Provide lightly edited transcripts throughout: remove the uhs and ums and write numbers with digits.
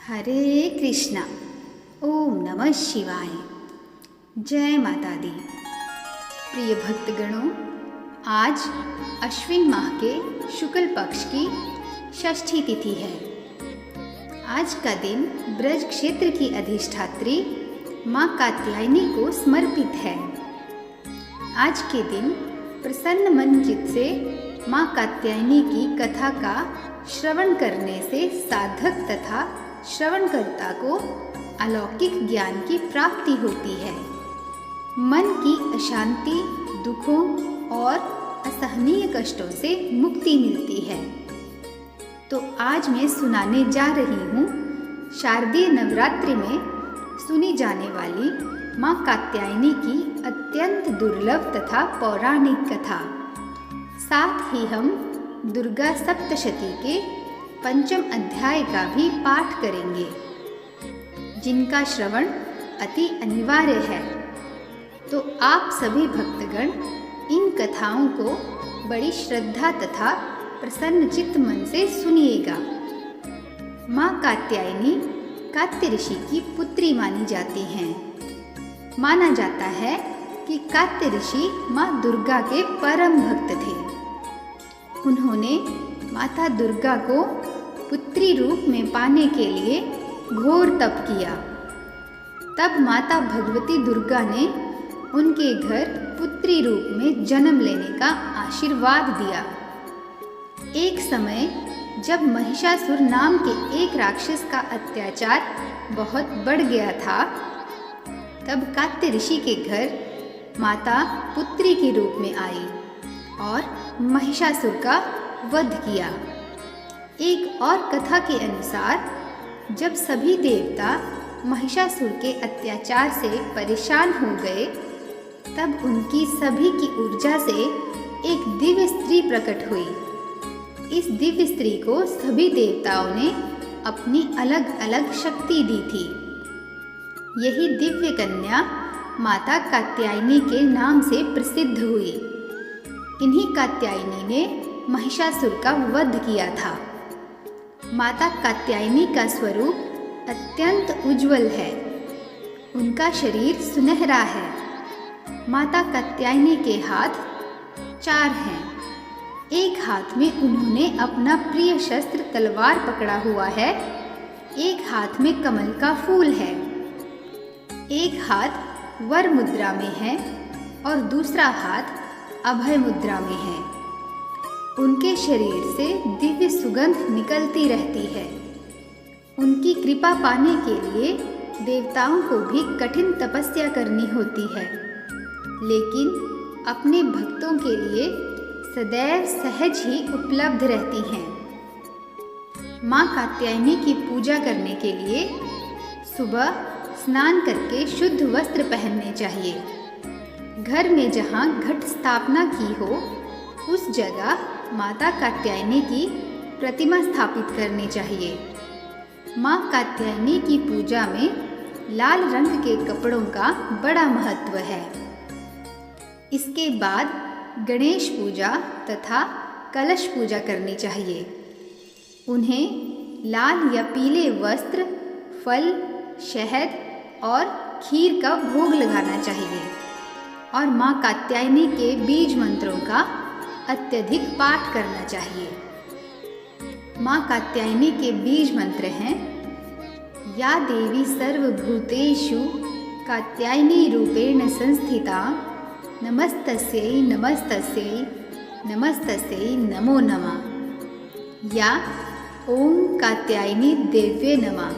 हरे कृष्णा। ओम नमः शिवाय। जय माता दी। प्रिय भक्तगणों, आज अश्विन माह के शुक्ल पक्ष की षष्ठी तिथि है। आज का दिन ब्रज क्षेत्र की अधिष्ठात्री माँ कात्यायनी को समर्पित है। आज के दिन प्रसन्न मन चित्त से माँ कात्यायनी की कथा का श्रवण करने से साधक तथा श्रवणकर्ता को अलौकिक ज्ञान की प्राप्ति होती है। मन की अशांति, दुखों और असहनीय कष्टों से मुक्ति मिलती है। तो आज मैं सुनाने जा रही हूँ शारदीय नवरात्रि में सुनी जाने वाली माँ कात्यायनी की अत्यंत दुर्लभ तथा पौराणिक कथा। साथ ही हम दुर्गा सप्तशती के पंचम अध्याय का भी पाठ करेंगे, जिनका श्रवण अति अनिवार्य है। तो आप सभी भक्तगण इन कथाओं को बड़ी श्रद्धा तथा प्रसन्न चित्त मन से सुनिएगा। माँ कात्यायनी कात्य ऋषि की पुत्री मानी जाती हैं। माना जाता है कि कात्य ऋषि माँ दुर्गा के परम भक्त थे। उन्होंने माता दुर्गा को पुत्री रूप में पाने के लिए घोर तप किया। तब माता भगवती दुर्गा ने उनके घर पुत्री रूप में जन्म लेने का आशीर्वाद दिया। एक समय जब महिषासुर नाम के एक राक्षस का अत्याचार बहुत बढ़ गया था, तब कात्य ऋषि के घर माता पुत्री के रूप में आई और महिषासुर का वध किया। एक और कथा के अनुसार जब सभी देवता महिषासुर के अत्याचार से परेशान हो गए, तब उनकी सभी की ऊर्जा से एक दिव्य स्त्री प्रकट हुई। इस दिव्य स्त्री को सभी देवताओं ने अपनी अलग अलग शक्ति दी थी। यही दिव्य कन्या माता कात्यायनी के नाम से प्रसिद्ध हुई। इन्हीं कात्यायनी ने महिषासुर का वध किया था। माता कात्यायनी का स्वरूप अत्यंत उज्जवल है। उनका शरीर सुनहरा है। माता कात्यायनी के हाथ 4 हैं। एक हाथ में उन्होंने अपना प्रिय शस्त्र तलवार पकड़ा हुआ है। एक हाथ में कमल का फूल है। एक हाथ वर मुद्रा में है और दूसरा हाथ अभय मुद्रा में है। उनके शरीर से दिव्य सुगंध निकलती रहती है। उनकी कृपा पाने के लिए देवताओं को भी कठिन तपस्या करनी होती है, लेकिन अपने भक्तों के लिए सदैव सहज ही उपलब्ध रहती हैं। माँ कात्यायनी की पूजा करने के लिए सुबह स्नान करके शुद्ध वस्त्र पहनने चाहिए। घर में जहाँ घट स्थापना की हो, उस जगह माता कात्यायनी की प्रतिमा स्थापित करनी चाहिए। माँ कात्यायनी की पूजा में लाल रंग के कपड़ों का बड़ा महत्व है। इसके बाद गणेश पूजा तथा कलश पूजा करनी चाहिए। उन्हें लाल या पीले वस्त्र, फल, शहद और खीर का भोग लगाना चाहिए और माँ कात्यायनी के बीज मंत्रों का अत्यधिक पाठ करना चाहिए। माँ कात्यायनी के बीज मंत्र हैं: या देवी सर्वभूतेषु कात्यायनी रूपेण संस्थिता, नमस्तस्यै नमस्तस्यै नमस्तस्यै नमो नमः। या ओम कात्यायनी देव्ये नमः।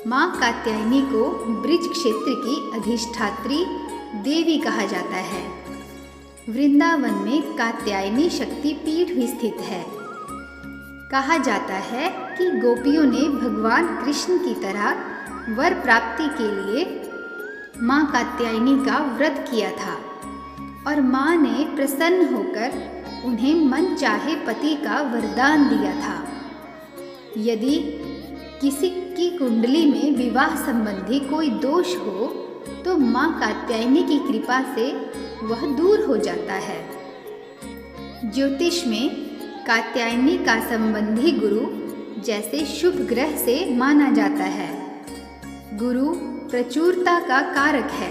माँ कात्यायनी को ब्रज क्षेत्र की अधिष्ठात्री देवी कहा जाता है। वृंदावन में कात्यायनी शक्ति पीठ भी स्थित है। कहा जाता है कि गोपियों ने भगवान कृष्ण की तरह वर प्राप्ति के लिए माँ कात्यायनी का व्रत किया था और माँ ने प्रसन्न होकर उन्हें मन चाहे पति का वरदान दिया था। यदि किसी की कुंडली में विवाह संबंधी कोई दोष हो, तो माँ कात्यायनी की कृपा से वह दूर हो जाता है। ज्योतिष में कात्यायनी का संबंधी गुरु जैसे शुभ ग्रह से माना जाता है। गुरु प्रचुरता का कारक है।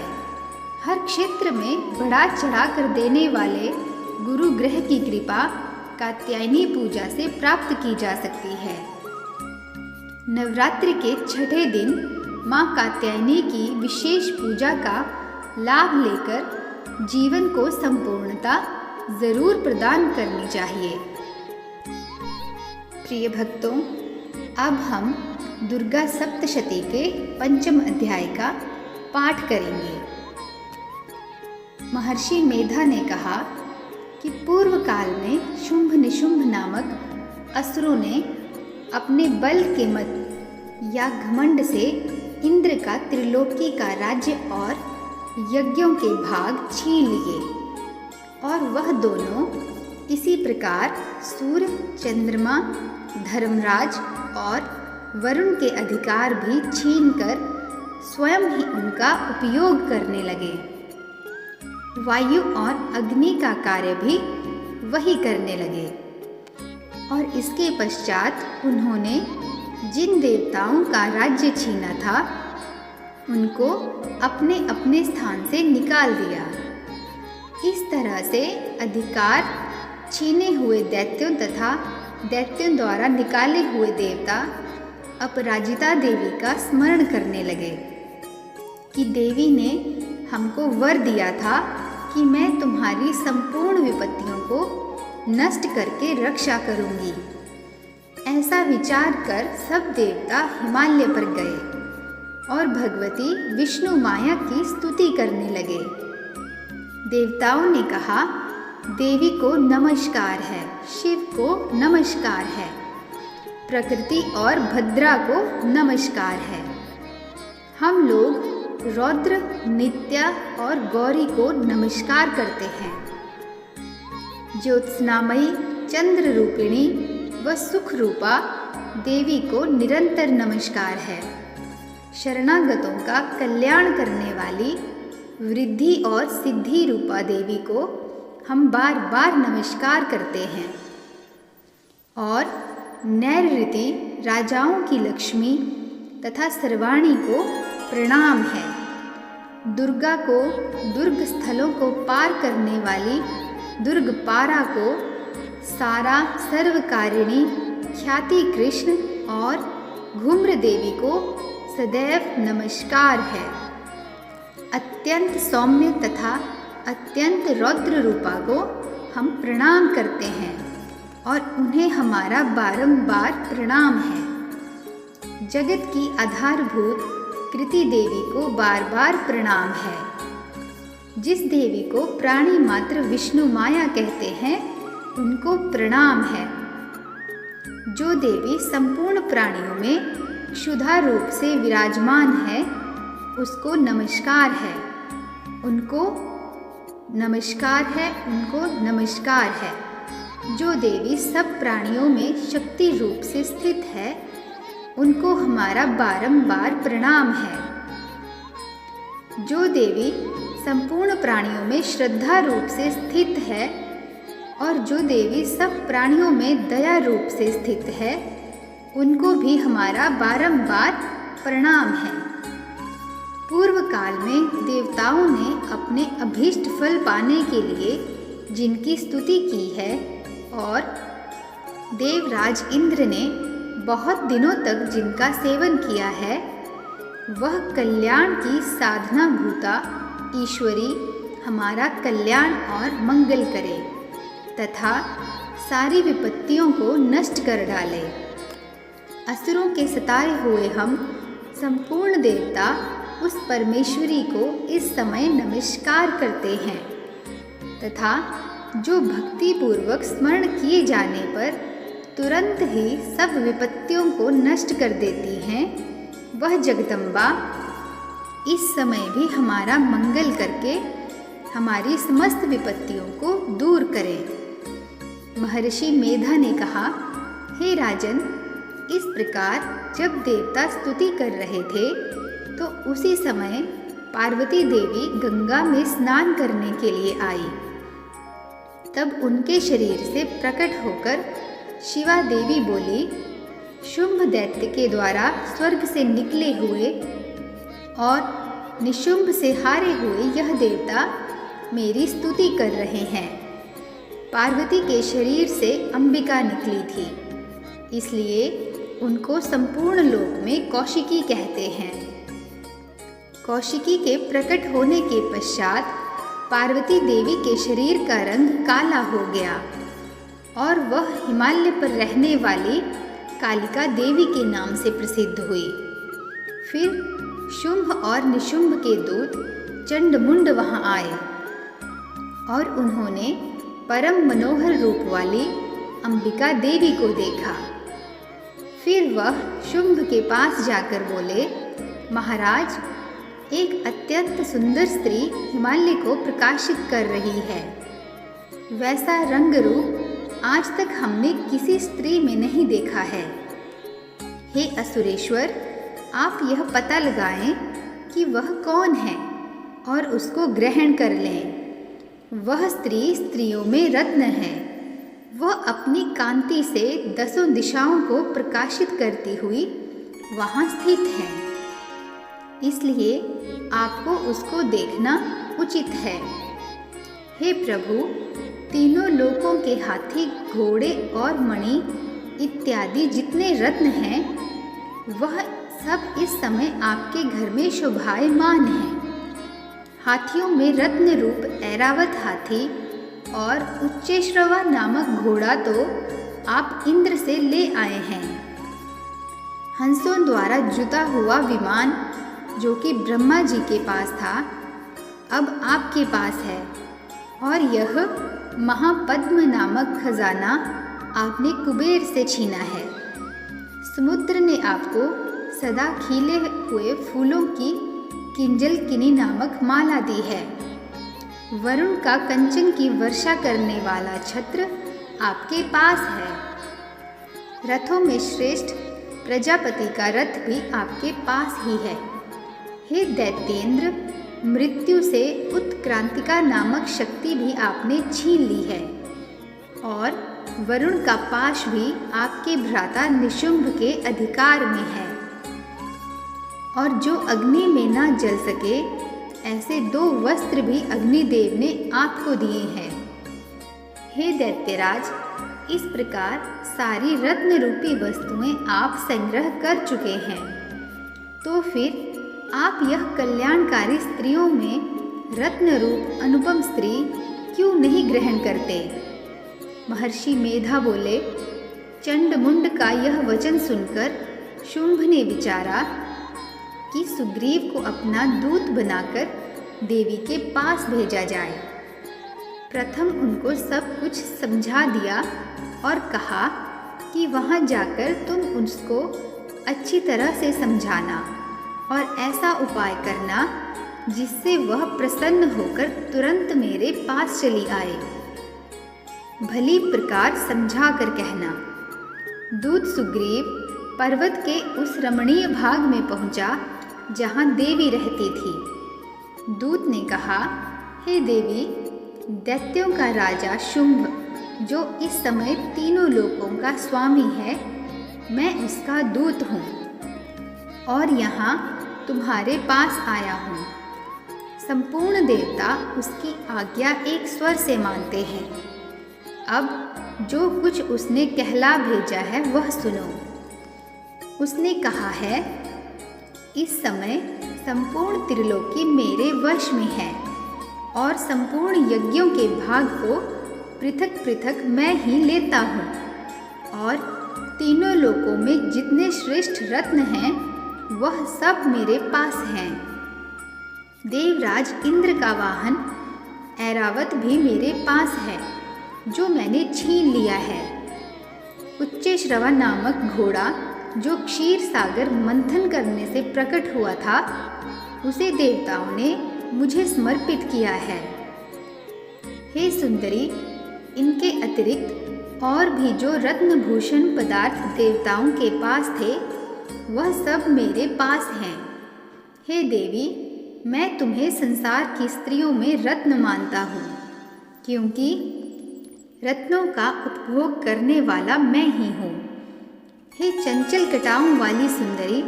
हर क्षेत्र में बढ़ा चढ़ा कर देने वाले गुरु ग्रह की कृपा कात्यायनी पूजा से प्राप्त की जा सकती है। नवरात्रि के छठे दिन माँ कात्यायनी की विशेष पूजा का लाभ लेकर जीवन को संपूर्णता जरूर प्रदान करनी चाहिए। प्रिय भक्तों, अब हम दुर्गा सप्तशती के पंचम अध्याय का पाठ करेंगे। महर्षि मेधा ने कहा कि पूर्व काल में शुंभ निशुंभ नामक असुरों ने अपने बल के मत या घमंड से इंद्र का त्रिलोकी का राज्य और यज्ञों के भाग छीन लिए, और वह दोनों इसी प्रकार सूर्य, चंद्रमा, धर्मराज और वरुण के अधिकार भी छीनकर स्वयं ही उनका उपयोग करने लगे। वायु और अग्नि का कार्य भी वही करने लगे, और इसके पश्चात उन्होंने जिन देवताओं का राज्य छीना था उनको अपने अपने स्थान से निकाल दिया। इस तरह से अधिकार छीने हुए दैत्यों तथा दैत्यों द्वारा निकाले हुए देवता अपराजिता देवी का स्मरण करने लगे कि देवी ने हमको वर दिया था कि मैं तुम्हारी संपूर्ण विपत्तियों को नष्ट करके रक्षा करूंगी। ऐसा विचार कर सब देवता हिमालय पर गए और भगवती विष्णु माया की स्तुति करने लगे। देवताओं ने कहा, देवी को नमस्कार है, शिव को नमस्कार है, प्रकृति और भद्रा को नमस्कार है। हम लोग रौद्र, नित्या और गौरी को नमस्कार करते हैं। ज्योत्सनामयी, चंद्र रूपिणी व सुख रूपा देवी को निरंतर नमस्कार है। शरणागतों का कल्याण करने वाली वृद्धि और सिद्धि रूपा देवी को हम बार बार नमस्कार करते हैं। और नैऋति राजाओं की लक्ष्मी तथा सर्वाणी को प्रणाम है। दुर्गा को दुर्ग स्थलों को पार करने वाली दुर्गपारा को सारा सर्वकारिणी ख्याति कृष्ण और घुम्र देवी को सदैव नमस्कार है। अत्यंत सौम्य तथा अत्यंत रौद्र रूपा को हम प्रणाम करते हैं और उन्हें हमारा बारंबार प्रणाम है। जगत की आधारभूत कृति देवी को बार बार प्रणाम है। जिस देवी को प्राणी मात्र विष्णु माया कहते हैं उनको प्रणाम है। जो देवी संपूर्ण प्राणियों में क्षुधा रूप से विराजमान है उसको नमस्कार है, उनको नमस्कार है, उनको नमस्कार है। जो देवी सब प्राणियों में शक्ति रूप से स्थित है उनको हमारा बारंबार प्रणाम है। जो देवी संपूर्ण प्राणियों में श्रद्धा रूप से स्थित है और जो देवी सब प्राणियों में दया रूप से स्थित है उनको भी हमारा बारंबार प्रणाम है। पूर्व काल में देवताओं ने अपने अभीष्ट फल पाने के लिए जिनकी स्तुति की है और देवराज इंद्र ने बहुत दिनों तक जिनका सेवन किया है वह कल्याण की साधना भूता ईश्वरी हमारा कल्याण और मंगल करे तथा सारी विपत्तियों को नष्ट कर डाले। असुरों के सताए हुए हम संपूर्ण देवता उस परमेश्वरी को इस समय नमस्कार करते हैं तथा जो भक्ति पूर्वक स्मरण किए जाने पर तुरंत ही सब विपत्तियों को नष्ट कर देती हैं, वह जगदम्बा इस समय भी हमारा मंगल करके हमारी समस्त विपत्तियों को दूर करे। महर्षि मेधा ने कहा, हे राजन, इस प्रकार जब देवता स्तुति कर रहे थे तो उसी समय पार्वती देवी गंगा में स्नान करने के लिए आई। तब उनके शरीर से प्रकट होकर शिवा देवी बोली, शुंभ दैत्य के द्वारा स्वर्ग से निकले हुए और निशुंभ से हारे हुए यह देवता मेरी स्तुति कर रहे हैं। पार्वती के शरीर से अंबिका निकली थी, इसलिए उनको संपूर्ण लोक में कौशिकी कहते हैं। कौशिकी के प्रकट होने के पश्चात पार्वती देवी के शरीर का रंग काला हो गया और वह हिमालय पर रहने वाली कालिका देवी के नाम से प्रसिद्ध हुई। फिर शुंभ और निशुंभ के दूत चंडमुंड वहां आए और उन्होंने परम मनोहर रूप वाली अंबिका देवी को देखा। फिर वह शुंभ के पास जाकर बोले, महाराज, एक अत्यंत सुंदर स्त्री हिमालय को प्रकाशित कर रही है। वैसा रंग रूप आज तक हमने किसी स्त्री में नहीं देखा है। हे असुरेश्वर, आप यह पता लगाएं कि वह कौन है और उसको ग्रहण कर लें। वह स्त्री स्त्रियों में रत्न है। वह अपनी कांति से 10 दिशाओं को प्रकाशित करती हुई वहाँ स्थित है, इसलिए आपको उसको देखना उचित है। हे प्रभु, तीनों लोकों के हाथी, घोड़े और मणि इत्यादि जितने रत्न हैं, वह सब इस समय आपके घर में शोभायमान हैं। हाथियों में रत्न रूप ऐरावत हाथी और उच्चैश्रवा नामक घोड़ा तो आप इंद्र से ले आए हैं। हंसों द्वारा जुता हुआ विमान जो कि ब्रह्मा जी के पास था, अब आपके पास है, और यह महापद्म नामक खजाना आपने कुबेर से छीना है। समुद्र ने आपको सदा खिले हुए फूलों की किंजलकिनी नामक माला दी है। वरुण का कंचन की वर्षा करने वाला छत्र आपके पास है। रथों में श्रेष्ठ प्रजापति का रथ भी आपके पास ही है। हे दैत्येंद्र, मृत्यु से उत्क्रांतिका नामक शक्ति भी आपने छीन ली है, और वरुण का पाश भी आपके भ्राता निशुंभ के अधिकार में है। और जो अग्नि में ना जल सके, ऐसे 2 वस्त्र भी अग्निदेव ने आपको दिए हैं। हे दैत्यराज, इस प्रकार सारी रत्न रूपी वस्तुएं आप संग्रह कर चुके हैं, तो फिर आप यह कल्याणकारी स्त्रियों में रत्न रूप अनुपम स्त्री क्यों नहीं ग्रहण करते? महर्षि मेधा बोले, चंडमुंड का यह वचन सुनकर शुंभ ने विचारा कि सुग्रीव को अपना दूत बनाकर देवी के पास भेजा जाए। प्रथम उनको सब कुछ समझा दिया और कहा कि वहाँ जाकर तुम उसको अच्छी तरह से समझाना और ऐसा उपाय करना जिससे वह प्रसन्न होकर तुरंत मेरे पास चली आए। भली प्रकार समझा कर कहना। दूत सुग्रीव पर्वत के उस रमणीय भाग में पहुंचा जहां देवी रहती थी। दूत ने कहा, हे देवी, दैत्यों का राजा शुंभ, जो इस समय तीनों लोकों का स्वामी है, मैं उसका दूत हूँ और यहाँ तुम्हारे पास आया हूँ। संपूर्ण देवता उसकी आज्ञा एक स्वर से मानते हैं। अब जो कुछ उसने कहला भेजा है वह सुनो। उसने कहा है, इस समय संपूर्ण त्रिलोकी मेरे वश में है और संपूर्ण यज्ञों के भाग को पृथक पृथक मैं ही लेता हूँ, और तीनों लोकों में जितने श्रेष्ठ रत्न हैं वह सब मेरे पास हैं। देवराज इंद्र का वाहन ऐरावत भी मेरे पास है, जो मैंने छीन लिया है। उच्चैश्रवा नामक घोड़ा जो क्षीर सागर मंथन करने से प्रकट हुआ था, उसे देवताओं ने मुझे समर्पित किया है। हे सुंदरी, इनके अतिरिक्त और भी जो रत्नभूषण पदार्थ देवताओं के पास थे, वह सब मेरे पास हैं। हे देवी, मैं तुम्हें संसार की स्त्रियों में रत्न मानता हूँ, क्योंकि रत्नों का उपभोग करने वाला मैं ही हूँ। हे चंचल कटाओं वाली सुंदरी,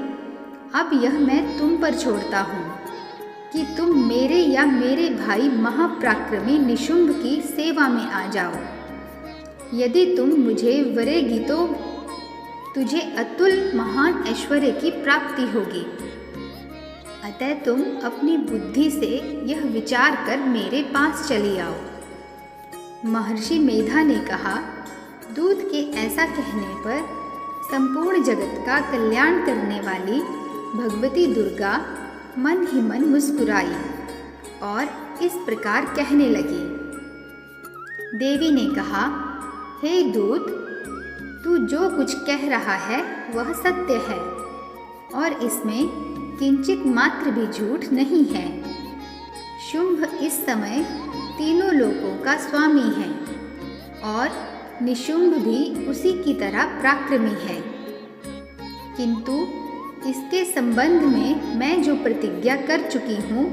अब यह मैं तुम पर छोड़ता हूँ कि तुम मेरे या मेरे भाई महापराक्रमी निशुंभ की सेवा में आ जाओ। यदि तुम मुझे वरेगी तो तुझे अतुल महान ऐश्वर्य की प्राप्ति होगी। अतः तुम अपनी बुद्धि से यह विचार कर मेरे पास चली आओ। महर्षि मेधा ने कहा, दूत के ऐसा कहने पर संपूर्ण जगत का कल्याण करने वाली भगवती दुर्गा मन ही मन मुस्कुराई और इस प्रकार कहने लगी। देवी ने कहा, हे दूत, तू जो कुछ कह रहा है वह सत्य है और इसमें किंचित मात्र भी झूठ नहीं है। शुंभ इस समय तीनों लोकों का स्वामी है और निशुंभ भी उसी की तरह पराक्रमी है, किंतु इसके संबंध में मैं जो प्रतिज्ञा कर चुकी हूँ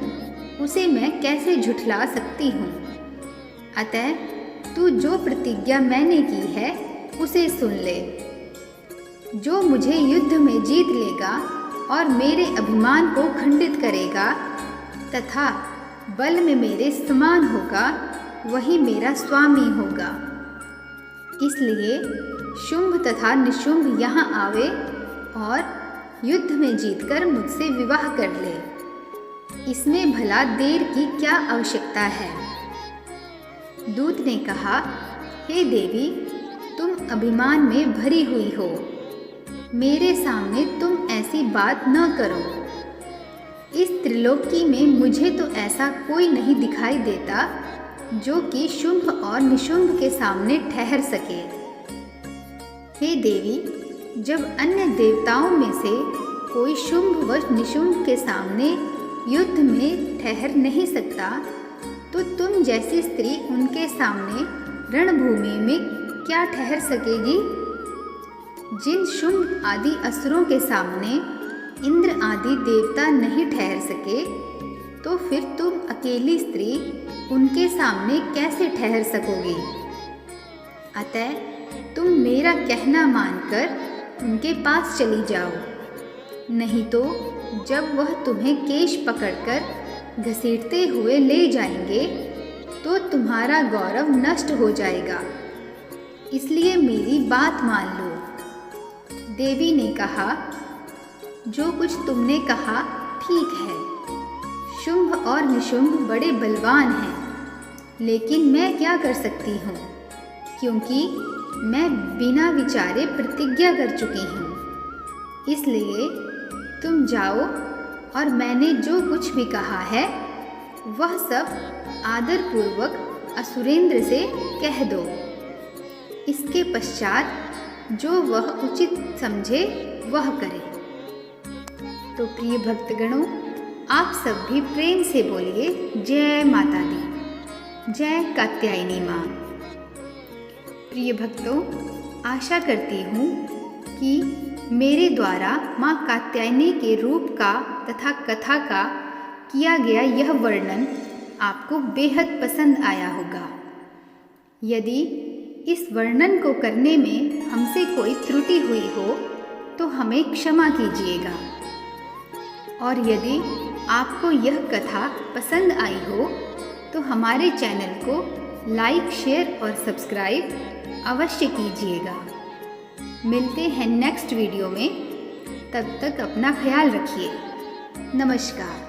उसे मैं कैसे झुठला सकती हूँ। अतः तू जो प्रतिज्ञा मैंने की है उसे सुन ले। जो मुझे युद्ध में जीत लेगा और मेरे अभिमान को खंडित करेगा तथा बल में मेरे समान होगा, वही मेरा स्वामी होगा। इसलिए शुंभ तथा निशुंभ यहाँ आवे और युद्ध में जीतकर मुझसे विवाह कर ले। इसमें भला देर की क्या आवश्यकता है। दूत ने कहा, हे देवी, तुम अभिमान में भरी हुई हो। मेरे सामने तुम ऐसी बात न करो। इस त्रिलोकी में मुझे तो ऐसा कोई नहीं दिखाई देता जो कि शुंभ और निशुंभ के सामने ठहर सके। हे देवी, जब अन्य देवताओं में से कोई शुंभ व निशुंभ के सामने युद्ध में ठहर नहीं सकता, तो तुम जैसी स्त्री उनके सामने रणभूमि में क्या ठहर सकेगी। जिन शुंभ आदि असुरों के सामने इंद्र आदि देवता नहीं ठहर सके, तो फिर तुम अकेली स्त्री उनके सामने कैसे ठहर सकोगी। अतः तुम मेरा कहना मानकर उनके पास चली जाओ, नहीं तो जब वह तुम्हें केश पकड़कर घसीटते हुए ले जाएंगे तो तुम्हारा गौरव नष्ट हो जाएगा। इसलिए मेरी बात मान लो। देवी ने कहा, जो कुछ तुमने कहा ठीक है। शुंभ और निशुंभ बड़े बलवान हैं, लेकिन मैं क्या कर सकती हूँ, क्योंकि मैं बिना विचारे प्रतिज्ञा कर चुकी हूँ। इसलिए तुम जाओ और मैंने जो कुछ भी कहा है वह सब आदरपूर्वक असुरेंद्र से कह दो। इसके पश्चात जो वह उचित समझे वह करे। तो प्रिय भक्तगणों, आप सब भी प्रेम से बोलिए, जय माता दी, जय कात्यायनी माँ। प्रिय भक्तों, आशा करती हूँ कि मेरे द्वारा माँ कात्यायनी के रूप का तथा कथा का किया गया यह वर्णन आपको बेहद पसंद आया होगा। यदि इस वर्णन को करने में हमसे कोई त्रुटि हुई हो तो हमें क्षमा कीजिएगा। और यदि आपको यह कथा पसंद आई हो तो हमारे चैनल को लाइक, शेयर और सब्सक्राइब अवश्य कीजिएगा। मिलते हैं नेक्स्ट वीडियो में। तब तक अपना ख्याल रखिए। नमस्कार।